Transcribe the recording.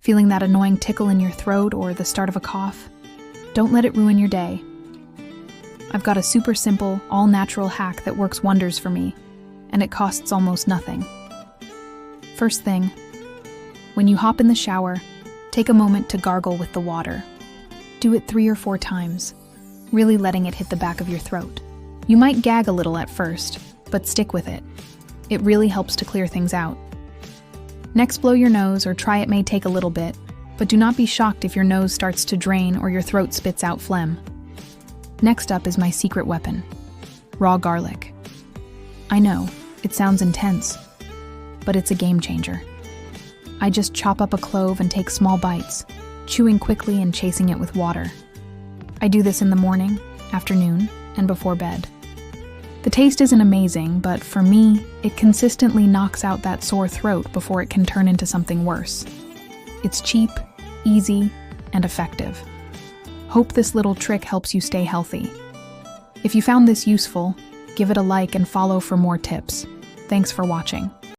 Feeling that annoying tickle in your throat or the start of a cough? Don't let it ruin your day. I've got a super simple, all-natural hack that works wonders for me, and it costs almost nothing. First thing, when you hop in the shower, take a moment to gargle with the water. Do it 3 or 4 times, really letting it hit the back of your throat. You might gag a little at first, but stick with it. It really helps to clear things out. Next, blow your nose or try, it may take a little bit, but do not be shocked if your nose starts to drain or your throat spits out phlegm. Next up is my secret weapon, raw garlic. I know, it sounds intense, but it's a game changer. I just chop up a clove and take small bites, chewing quickly and chasing it with water. I do this in the morning, afternoon, and before bed. The taste isn't amazing, but for me, it consistently knocks out that sore throat before it can turn into something worse. It's cheap, easy, and effective. Hope this little trick helps you stay healthy. If you found this useful, give it a like and follow for more tips. Thanks for watching.